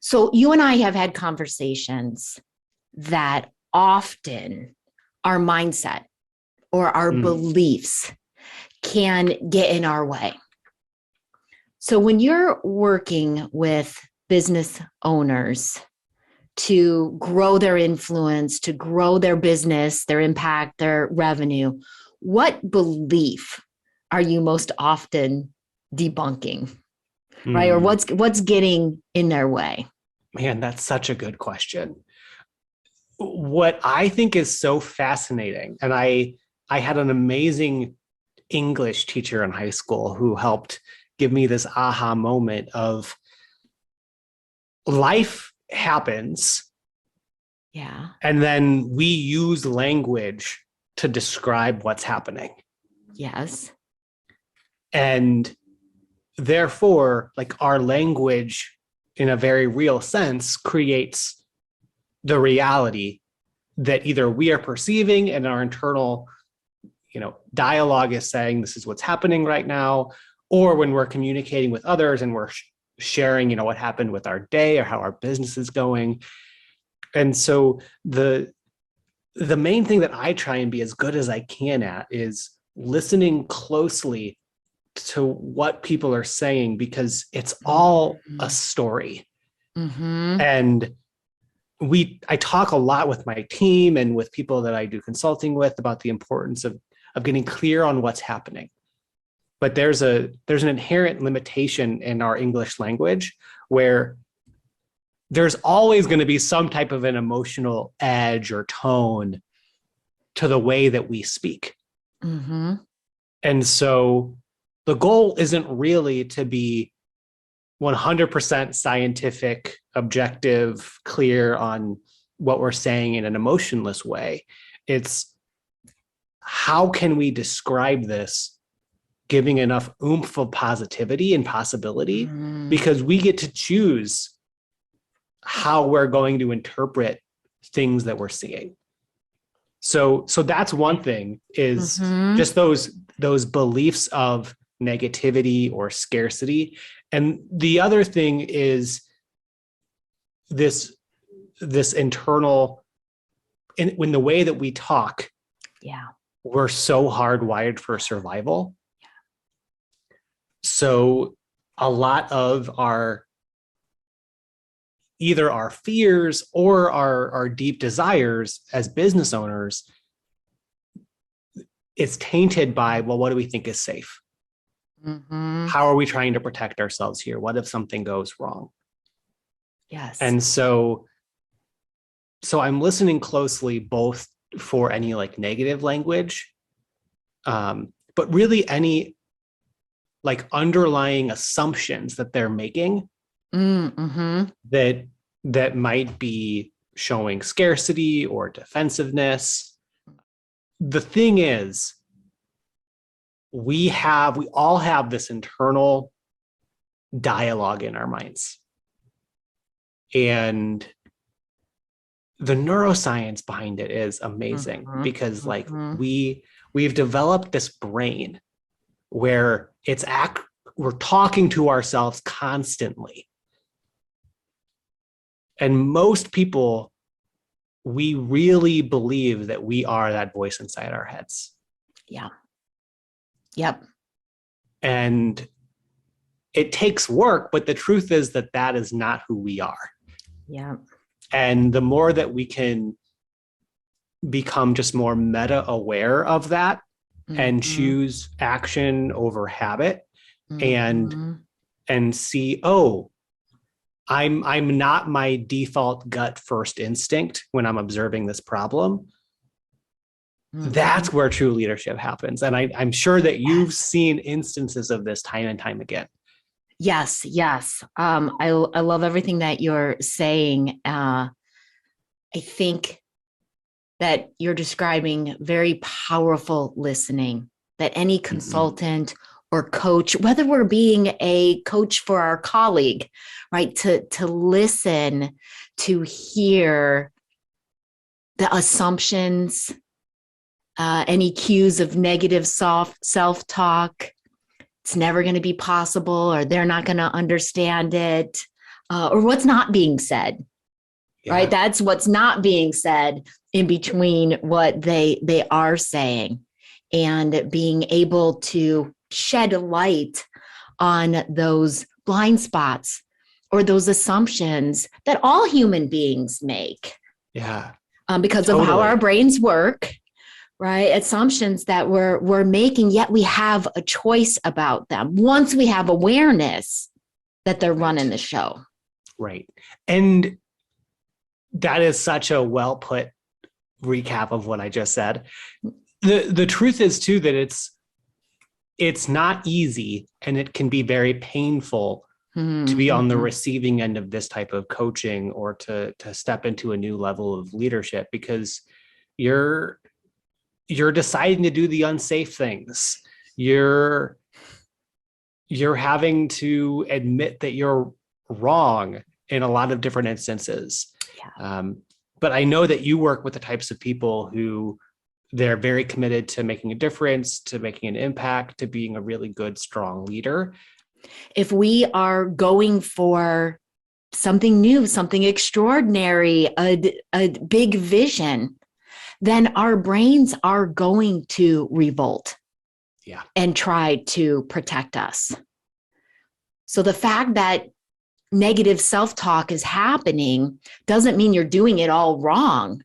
So you and I have had conversations that often our mindset or our beliefs can get in our way. So when you're working with business owners to grow their influence, to grow their business, their impact, their revenue, what belief are you most often debunking, right? Or what's getting in their way? Man, that's such a good question. What I think is so fascinating, and I had an amazing English teacher in high school who helped give me this aha moment of life happens. Yeah. And then we use language to describe what's happening. Yes. And therefore, like our language, in a very real sense, creates the reality that either we are perceiving and our internal, dialogue is saying this is what's happening right now, or when we're communicating with others and we're sharing, what happened with our day or how our business is going. And so the main thing that I try and be as good as I can at is listening closely to what people are saying, because it's all a story. And I talk a lot with my team and with people that I do consulting with about the importance of getting clear on what's happening. But there's an inherent limitation in our English language where there's always going to be some type of an emotional edge or tone to the way that we speak. And so the goal isn't really to be 100% scientific, objective, clear on what we're saying in an emotionless way. It's how can we describe this giving enough oomph of positivity and possibility, because we get to choose how we're going to interpret things that we're seeing. So that's one thing, is just those beliefs of negativity or scarcity. And the other thing is this internal, when the way that we talk, we're so hardwired for survival. So a lot of either our fears or our deep desires as business owners, it's tainted by, well, what do we think is safe? How are we trying to protect ourselves here? What if something goes wrong? Yes. And so I'm listening closely, both for any like negative language, but really any like underlying assumptions that they're making that might be showing scarcity or defensiveness. The thing is, we all have this internal dialogue in our minds. And the neuroscience behind it is amazing, because like we've developed this brain where we're talking to ourselves constantly. And most people, we really believe that we are that voice inside our heads. Yeah. Yep. And it takes work, but the truth is that is not who we are. Yeah. And the more that we can become just more meta aware of that and choose action over habit, and see, oh, I'm not my default gut first instinct when I'm observing this problem. That's where true leadership happens. And I'm sure that you've seen instances of this time and time again. Yes. I love everything that you're saying. I think that you're describing very powerful listening, that any consultant or coach, whether we're being a coach for our colleague, right, to listen, to hear the assumptions, any cues of negative self-talk. It's never going to be possible, or they're not going to understand it. or what's not being said, right? That's what's not being said in between what they are saying, and being able to shed light on those blind spots or those assumptions that all human beings make. Yeah. Because of how our brains work, right? Assumptions that we're making, yet we have a choice about them once we have awareness that they're running the show. Right. And that is such a well put recap of what I just said. The truth is too that it's not easy, and it can be very painful to be on the receiving end of this type of coaching, or to step into a new level of leadership, because you're deciding to do the unsafe things. You're having to admit that you're wrong in a lot of different instances. Yeah. But I know that you work with the types of people who they're very committed to making a difference, to making an impact, to being a really good, strong leader. If we are going for something new, something extraordinary, a big vision, then our brains are going to revolt and try to protect us. So the fact that negative self-talk is happening doesn't mean you're doing it all wrong,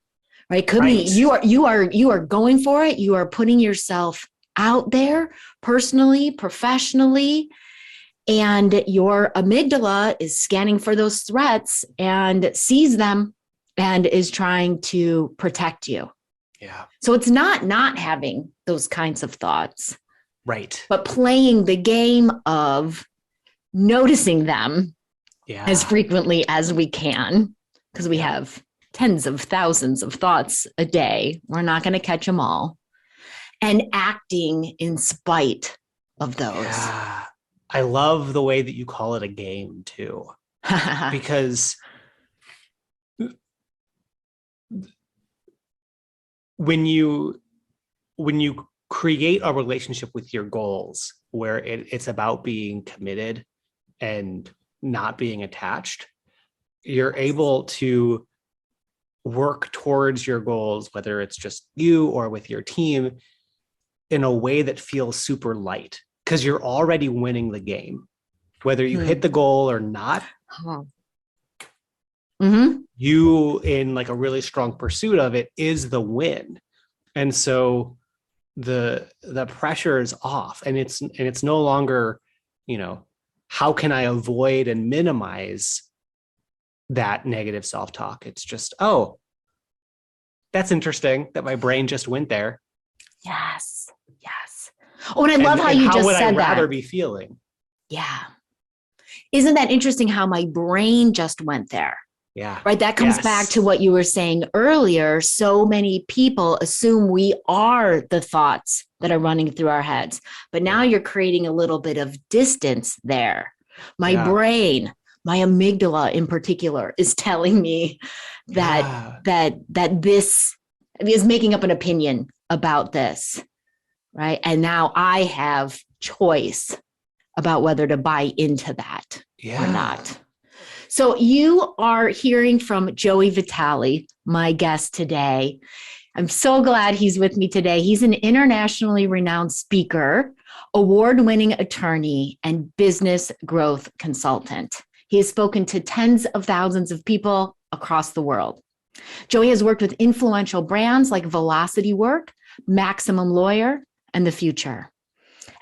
right? Could be you are going for it. You are putting yourself out there personally, professionally, and your amygdala is scanning for those threats and sees them and is trying to protect you. Yeah. So it's not having those kinds of thoughts. Right. But playing the game of noticing them as frequently as we can, because we have tens of thousands of thoughts a day. We're not going to catch them all. And acting in spite of those. Yeah. I love the way that you call it a game too, because when you create a relationship with your goals where it's about being committed and not being attached, you're able to work towards your goals, whether it's just you or with your team, in a way that feels super light, because you're already winning the game. Whether you hit the goal or not, you, in like a really strong pursuit of it, is the win. And so the pressure is off, and it's no longer, how can I avoid and minimize that negative self-talk? It's just, oh, that's interesting that my brain just went there. Yes. Oh, and I love how you just said that. How would I rather be feeling? Yeah. Isn't that interesting how my brain just went there? Yeah. Right. That comes back to what you were saying earlier. So many people assume we are the thoughts that are running through our heads, but now you're creating a little bit of distance there. My brain, my amygdala in particular, is telling me that this is making up an opinion about this. Right. And now I have choice about whether to buy into that or not. So you are hearing from Joey Vitale, my guest today. I'm so glad he's with me today. He's an internationally renowned speaker, award-winning attorney, and business growth consultant. He has spoken to tens of thousands of people across the world. Joey has worked with influential brands like Velocity Work, Maximum Lawyer, and the Futur.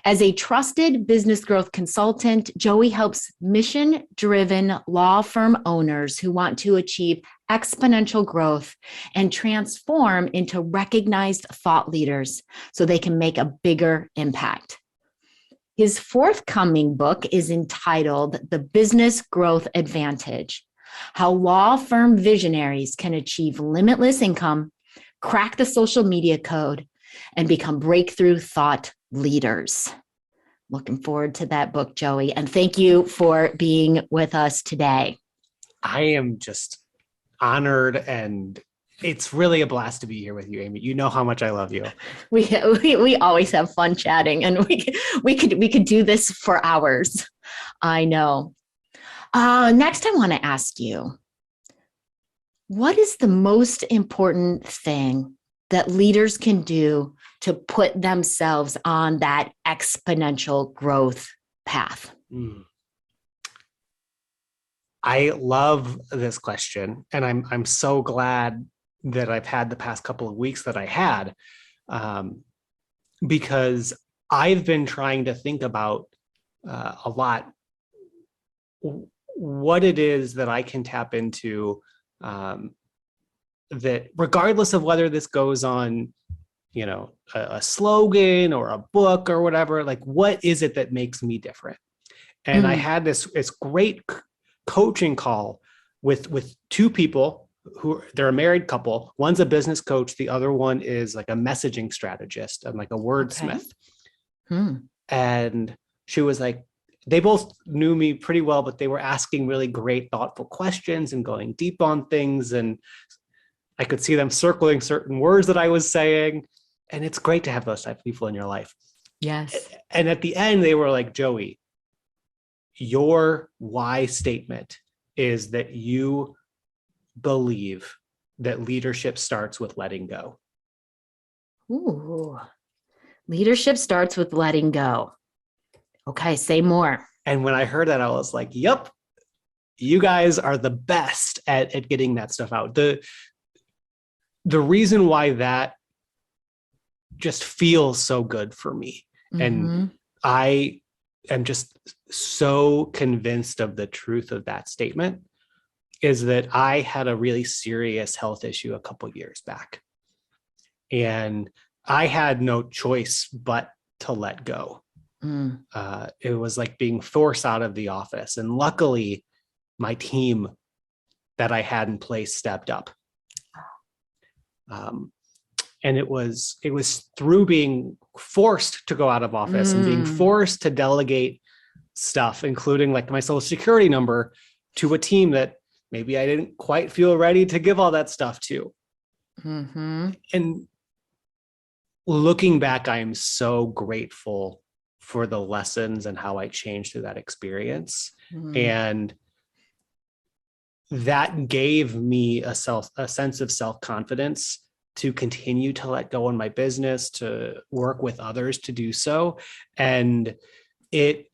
As a trusted business growth consultant, Joey helps mission-driven law firm owners who want to achieve exponential growth and transform into recognized thought leaders so they can make a bigger impact. His forthcoming book is entitled The Business Growth Advantage: How Law Firm Visionaries Can Achieve Limitless Income, Crack the Social Media Code, and Become Breakthrough Thought Leaders. Looking forward to that book, Joey. And thank you for being with us today. I am just honored, and it's really a blast to be here with you, Amy. You know how much I love you. We always have fun chatting, and we could do this for hours. I know. Next, I want to ask you, what is the most important thing that leaders can do to put themselves on that exponential growth path? I love this question, and I'm so glad that I've had the past couple of weeks that I had, because I've been trying to think about a lot what it is that I can tap into, that regardless of whether this goes on, a slogan or a book or whatever, like what is it that makes me different? And I had this great coaching call with two people who they're a married couple. One's a business coach. The other one is like a messaging strategist and like a wordsmith. And she was like, they both knew me pretty well, but they were asking really great, thoughtful questions and going deep on things. And I could see them circling certain words that I was saying. And it's great to have those type of people in your life. Yes. And at the end, they were like, Joey, your why statement is that you believe that leadership starts with letting go. Ooh, leadership starts with letting go. Okay, say more. And when I heard that, I was like, yep, you guys are the best at getting that stuff out. The reason why that just feels so good for me. And I am just so convinced of the truth of that statement is that I had a really serious health issue a couple years back. And I had no choice but to let go. It was like being forced out of the office. And luckily, my team that I had in place stepped up. And it was through being forced to go out of office and being forced to delegate stuff, including like my social security number, to a team that maybe I didn't quite feel ready to give all that stuff to. And looking back, I am so grateful for the lessons and how I changed through that experience. And that gave me a sense of self-confidence to continue to let go in my business, to work with others to do so. And it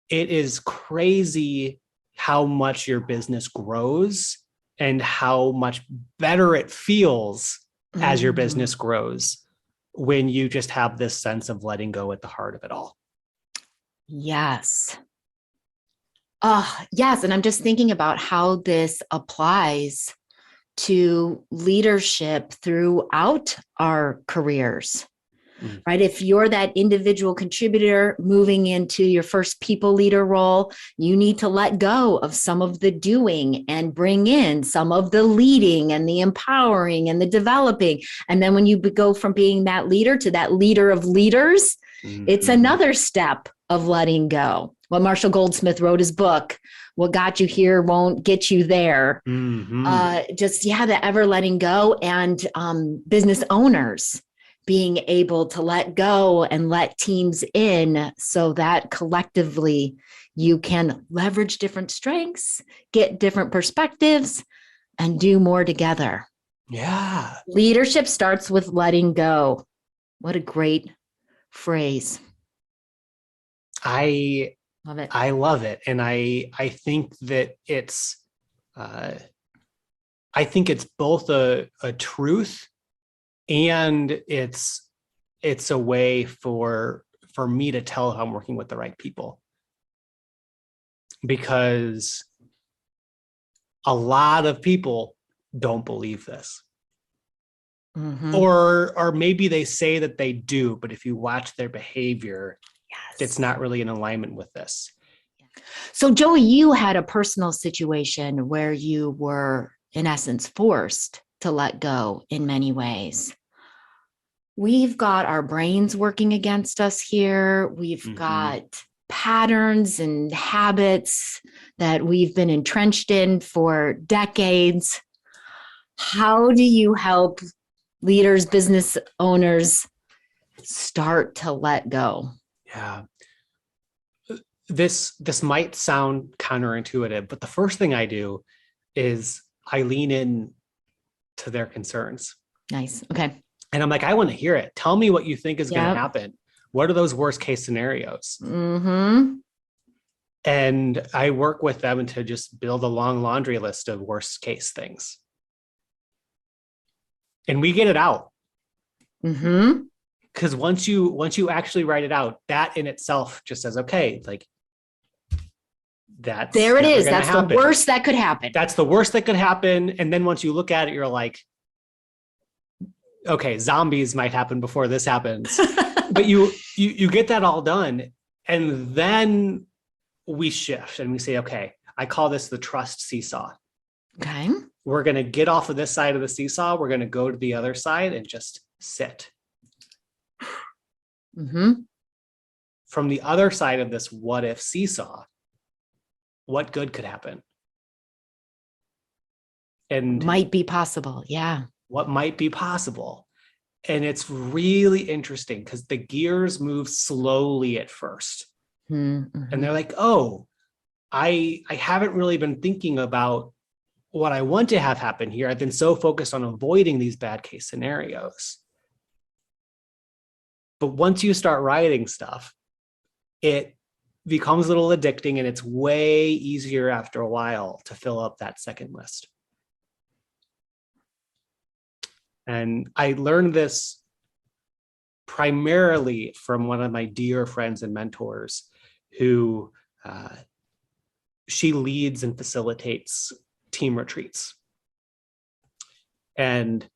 is crazy how much your business grows and how much better it feels as your business grows when you just have this sense of letting go at the heart of it all. Yes. Yes. And I'm just thinking about how this applies to leadership throughout our careers, right? If you're that individual contributor moving into your first people leader role, you need to let go of some of the doing and bring in some of the leading and the empowering and the developing. And then when you go from being that leader to that leader of leaders, it's another step of letting go. Well, Marshall Goldsmith wrote his book, What Got You Here Won't Get You There. The ever letting go, and business owners being able to let go and let teams in so that collectively you can leverage different strengths, get different perspectives, and do more together. Yeah. Leadership starts with letting go. What a great phrase. I love it. I love it. And I think that it's both a truth, and it's a way for me to tell how I'm working with the right people. Because a lot of people don't believe this. Or maybe they say that they do, but if you watch their behavior, it's not really in alignment with this. So, Joey, you had a personal situation where you were, in essence, forced to let go in many ways. We've got our brains working against us here. We've got patterns and habits that we've been entrenched in for decades. How do you help leaders, business owners start to let go? Yeah. this might sound counterintuitive, but the first thing I do is I lean in to their concerns. Nice. Okay. And I'm like, I want to hear it. Tell me what you think is going Yep. to happen. What are those worst case scenarios? Mm-hmm. And I work with them to just build a long laundry list of worst case things. And we get it out. Mm-hmm. Because once you actually write it out, that in itself just says, okay, like that's There it never is. gonna That's happen. the worst that could happen. That's the worst that could happen. And then once you look at it, you're like, okay, zombies might happen before this happens. But you get that all done. And then we shift and we say, okay, I call this the trust seesaw. Okay. We're going to get off of this side of the seesaw. We're going to go to the other side and just sit. Mm-hmm. From the other side of this what if seesaw, what good could happen? And Might be possible. Yeah. what might be possible. And it's really interesting because the gears move slowly at first. Mm-hmm. And they're like, oh, I haven't really been thinking about what I want to have happen here. I've been so focused on avoiding these bad case scenarios. But once you start writing stuff, it becomes a little addicting, and it's way easier after a while to fill up that second list. And I learned this primarily from one of my dear friends and mentors who she leads and facilitates team retreats. And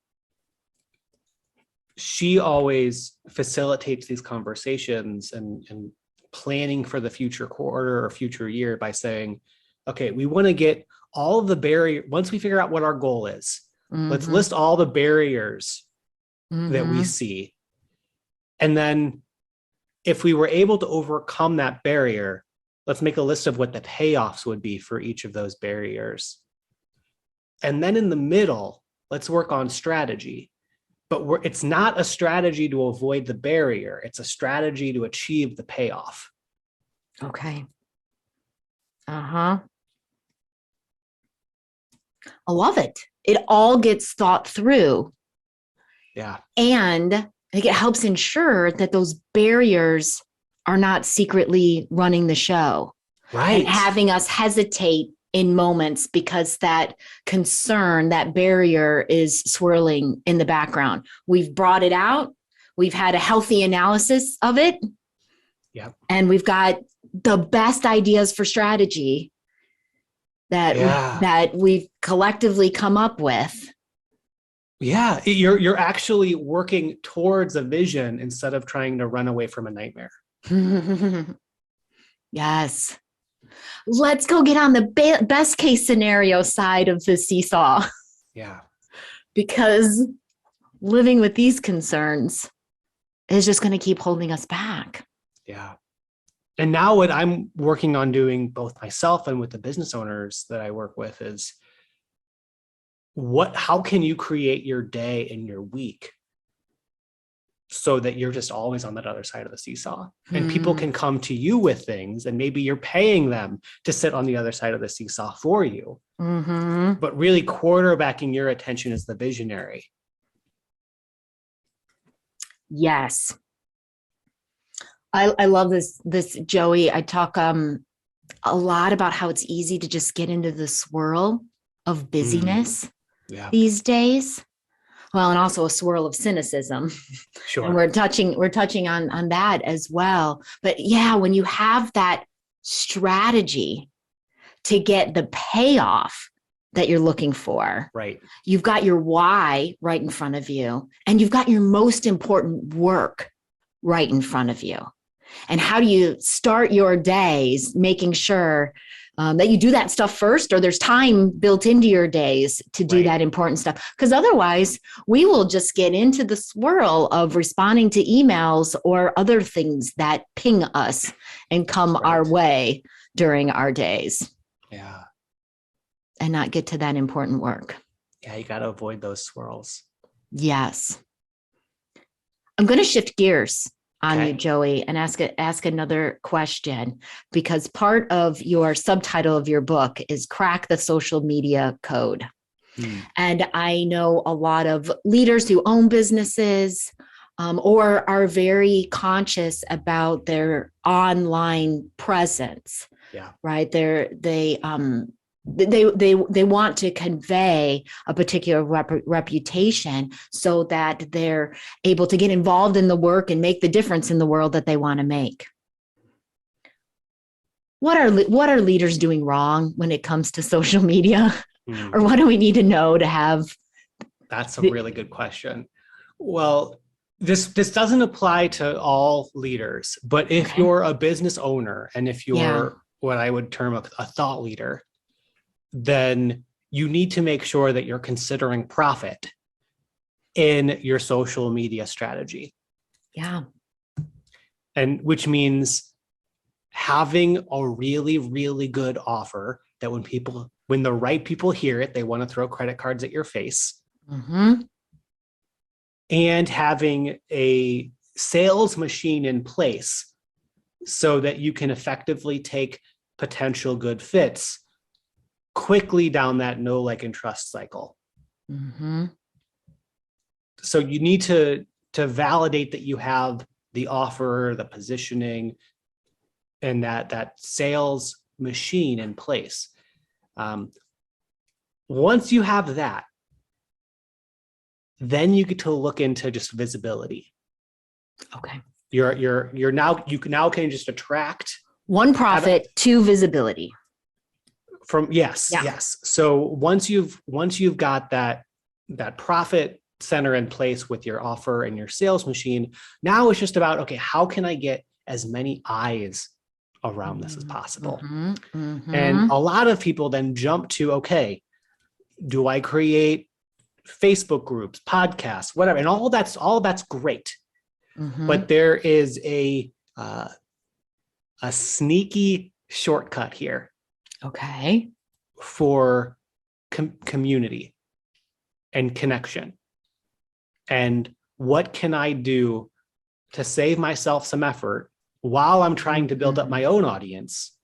she always facilitates these conversations and planning for the future quarter or future year by saying, okay, we want to get all of the barriers. Once we figure out what our goal is, let's list all the barriers that we see. And then if we were able to overcome that barrier, let's make a list of what the payoffs would be for each of those barriers. And then in the middle, let's work on strategy. But it's not a strategy to avoid the barrier. It's a strategy to achieve the payoff. Okay. Uh-huh. I love it. It all gets thought through. Yeah. And it helps ensure that those barriers are not secretly running the show. Right. And having us hesitate in moments because that concern, that barrier is swirling in the background. We've brought it out. We've had a healthy analysis of it. Yep. And we've got the best ideas for strategy that we've collectively come up with. Yeah, you're actually working towards a vision instead of trying to run away from a nightmare. Yes. Let's go get on the best case scenario side of the seesaw. Yeah. Because living with these concerns is just going to keep holding us back. Yeah. And now what I'm working on doing both myself and with the business owners that I work with is how can you create your day and your week so that you're just always on that other side of the seesaw, and people can come to you with things, and maybe you're paying them to sit on the other side of the seesaw for you, but really quarterbacking your attention as the visionary. Yes. I love this, Joey. I talk a lot about how it's easy to just get into the swirl of busyness these days. Well, and also a swirl of cynicism. Sure. And we're touching on that as well. But yeah, when you have that strategy to get the payoff that you're looking for, right? You've got your why right in front of you, and you've got your most important work right in front of you. And how do you start your days making sure that you do that stuff first, or there's time built into your days to do that important stuff? Because otherwise we will just get into the swirl of responding to emails or other things that ping us and come our way during our days. Yeah. And not get to that important work. Yeah, you got to avoid those swirls. Yes. I'm going to shift gears on Okay. you, Joey, and ask another question, because part of your subtitle of your book is Crack the Social Media Code. And I know a lot of leaders who own businesses or are very conscious about their online presence. Yeah. Right. They want to convey a particular reputation so that they're able to get involved in the work and make the difference in the world that they want to make. What are leaders doing wrong when it comes to social media? Or what do we need to know to have? That's a really good question. Well, this doesn't apply to all leaders, but if you're a business owner and if you're what I would term a thought leader, then you need to make sure that you're considering profit in your social media strategy. Yeah. And which means having a really, really good offer that when the right people hear it, they want to throw credit cards at your face. Mm-hmm. And having a sales machine in place so that you can effectively take potential good fits quickly down that know, like, and trust cycle. Mm-hmm. So you need to validate that you have the offer, the positioning, and that sales machine in place. Once you have that, then you get to look into just visibility. Okay. You can just attract one profit, two visibility. Yes. So once you've got that profit center in place with your offer and your sales machine, now it's just about, okay, how can I get as many eyes around this as possible? Mm-hmm. Mm-hmm. And a lot of people then jump to, okay, do I create Facebook groups, podcasts, whatever? And all that's great. Mm-hmm. But there is a sneaky shortcut here. Okay. For community and connection. And what can I do to save myself some effort while I'm trying to build up my own audience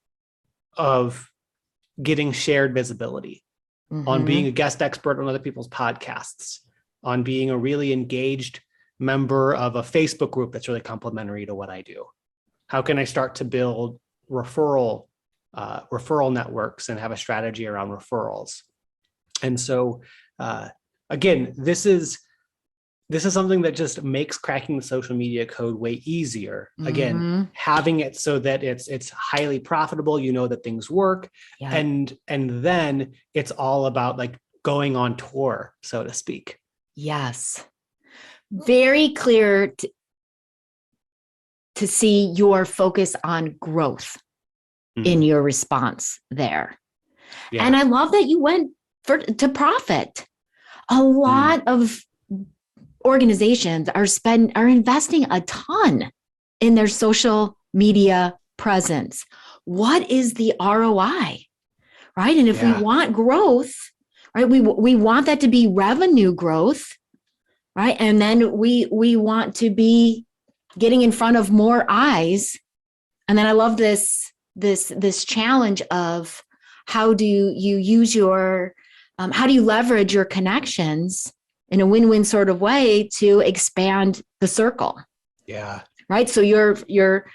of getting shared visibility, on being a guest expert on other people's podcasts, on being a really engaged member of a Facebook group that's really complementary to what I do? How can I start to build referral networks and have a strategy around referrals? And so, again, this is something that just makes cracking the social media code way easier. Again, having it so that it's highly profitable, that things work, and then it's all about, like, going on tour, so to speak. Yes. Very clear to see your focus on growth in your response there. Yeah. And I love that you went to profit. A lot of organizations are investing a ton in their social media presence. What is the ROI? Right? And if we want growth, right, we want that to be revenue growth, right? And then we want to be getting in front of more eyes. And then I love this challenge of how do you use how do you leverage your connections in a win-win sort of way to expand the circle? Yeah. Right. So your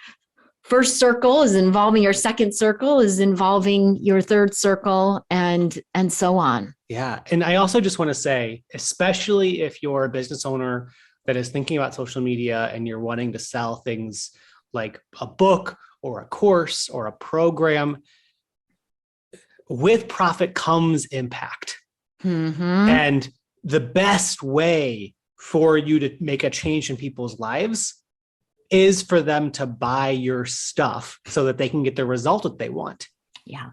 first circle is involving your second circle is involving your third circle and so on. Yeah. And I also just want to say, especially if you're a business owner that is thinking about social media and you're wanting to sell things like a book or a course or a program, with profit comes impact. And the best way for you to make a change in people's lives is for them to buy your stuff so that they can get the result that they want. Yeah.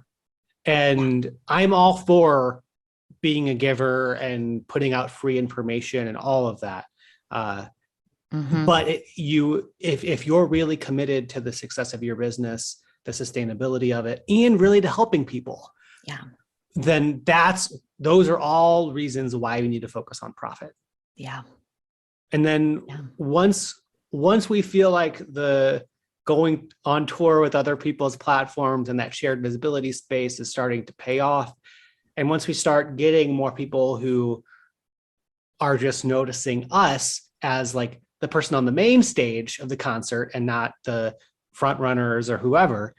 And I'm all for being a giver and putting out free information and all of that. But if you're really committed to the success of your business, the sustainability of it, and really to helping people, then those are all reasons why we need to focus on profit. Yeah. And then once once we feel like the going on tour with other people's platforms and that shared visibility space is starting to pay off, and once we start getting more people who are just noticing us as like the person on the main stage of the concert and not the front runners or whoever,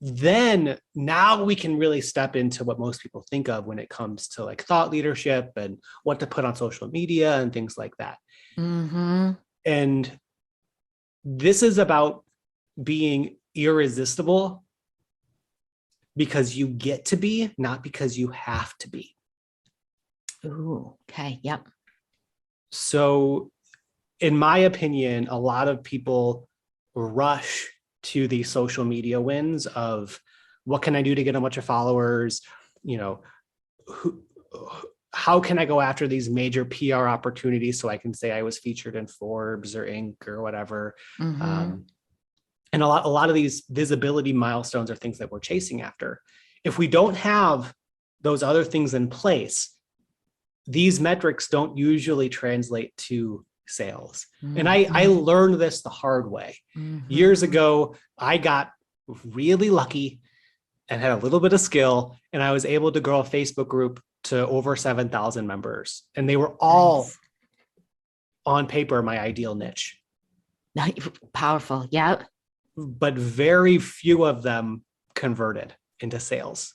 then now we can really step into what most people think of when it comes to like thought leadership and what to put on social media and things like that. Mm-hmm. And this is about being irresistible because you get to be, not because you have to be. Ooh, okay. Yep. So in my opinion, a lot of people rush to the social media wins of what can I do to get a bunch of followers? You know, how can I go after these major PR opportunities so I can say I was featured in Forbes or Inc. or whatever. Mm-hmm. And a lot of these visibility milestones are things that we're chasing after. If we don't have those other things in place, these metrics don't usually translate to sales. Mm-hmm. And I learned this the hard way. Mm-hmm. Years ago, I got really lucky and had a little bit of skill, and I was able to grow a Facebook group to over 7,000 members. And they were all on paper my ideal niche. Powerful. Yeah. But very few of them converted into sales.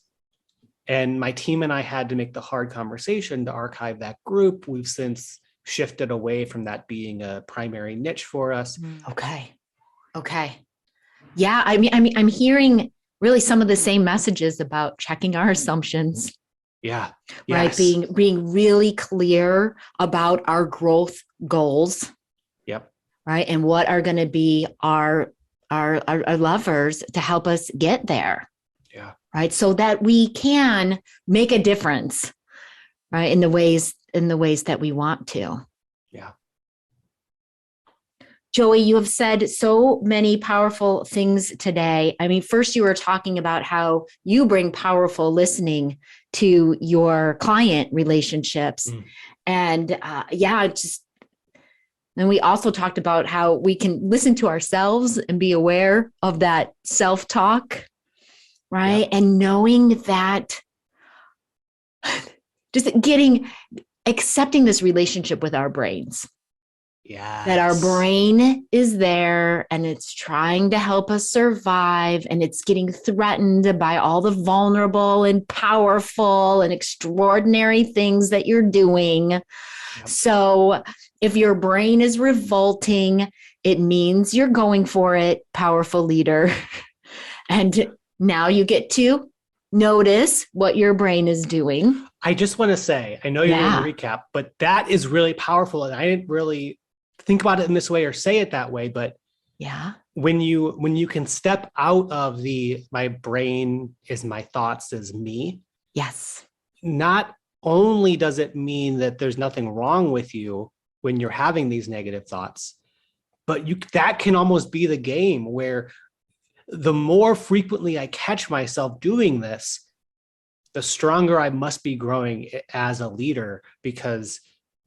And my team and I had to make the hard conversation to archive that group. We've since shifted away from that being a primary niche for us. Okay. Yeah. I mean, I'm hearing really some of the same messages about checking our assumptions. Yeah. Right. Yes. Being really clear about our growth goals. Yep. Right. And what are going to be our levers to help us get there. Yeah. Right. So that we can make a difference, right, in the ways that we want to. Yeah. Joey, you have said so many powerful things today. I mean, first you were talking about how you bring powerful listening to your client relationships. And and we also talked about how we can listen to ourselves and be aware of that self-talk, right? Yep. And knowing that, accepting this relationship with our brains. Yes. That our brain is there and it's trying to help us survive, and it's getting threatened by all the vulnerable and powerful and extraordinary things that you're doing. Yep. So if your brain is revolting, it means you're going for it, powerful leader. And now you get to notice what your brain is doing. I just want to say, I know you're going to recap, but that is really powerful. And I didn't really think about it in this way or say it that way, but when you can step out of my brain is my thoughts is me. Yes. Not only does it mean that there's nothing wrong with you when you're having these negative thoughts, but that can almost be the game where the more frequently I catch myself doing this, the stronger I must be growing as a leader, because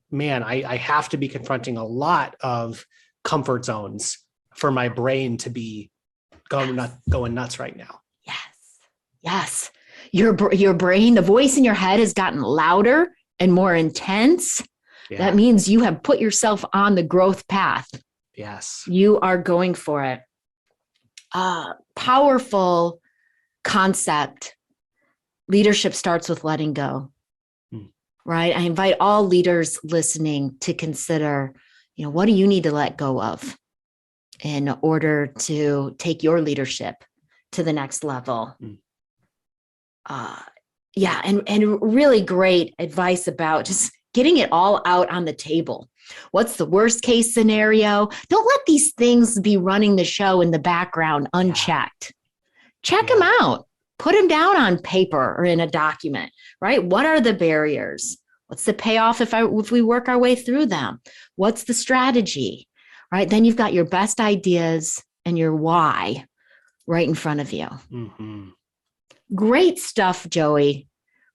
man, I have to be confronting a lot of comfort zones for my brain to be going nuts right now. Yes. Your brain, the voice in your head has gotten louder and more intense. Yeah. That means you have put yourself on the growth path. Yes. You are going for it. Powerful concept. Leadership starts with letting go. Right? I invite all leaders listening to consider, what do you need to let go of in order to take your leadership to the next level? And really great advice about just getting it all out on the table. What's the worst case scenario? Don't let these things be running the show in the background unchecked. Check them out. Put them down on paper or in a document, right? What are the barriers? What's the payoff if we work our way through them? What's the strategy, right? Then you've got your best ideas and your why right in front of you. Mm-hmm. Great stuff, Joey.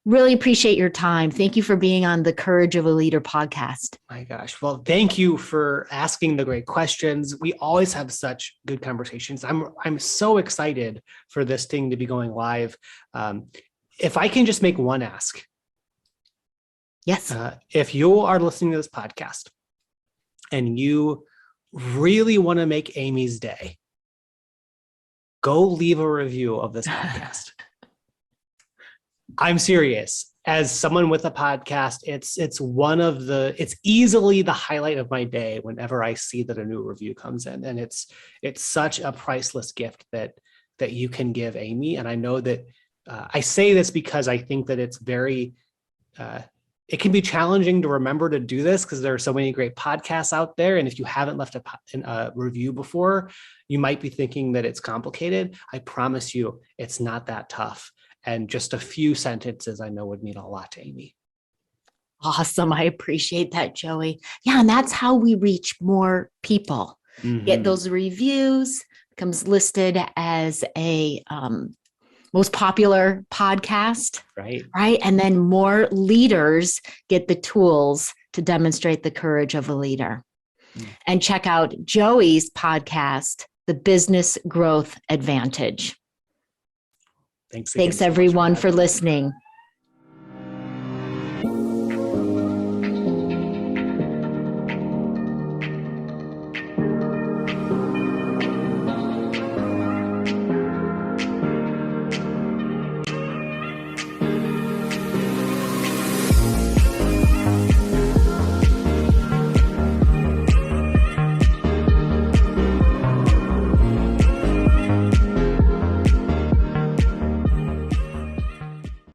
Really appreciate your time. Thank you for being on the Courage of a Leader podcast. My gosh. Well, thank you for asking the great questions. We always have such good conversations. I'm so excited for this thing to be going live. If I can just make one ask. Yes. If you are listening to this podcast and you really want to make Amy's day, go leave a review of this podcast. I'm serious. As someone with a podcast, it's easily the highlight of my day whenever I see that a new review comes in. And it's such a priceless gift that you can give Amy. And I know that I say this because I think that it's very, it can be challenging to remember to do this because there are so many great podcasts out there. And if you haven't left a review before, you might be thinking that it's complicated. I promise you, it's not that tough. And just a few sentences I know would mean a lot to Amy. Awesome. I appreciate that, Joey. Yeah, and that's how we reach more people. Get those reviews, becomes listed as a most popular podcast. Right. And then more leaders get the tools to demonstrate the courage of a leader. And check out Joey's podcast, The Business Growth Advantage. Thanks everyone for listening.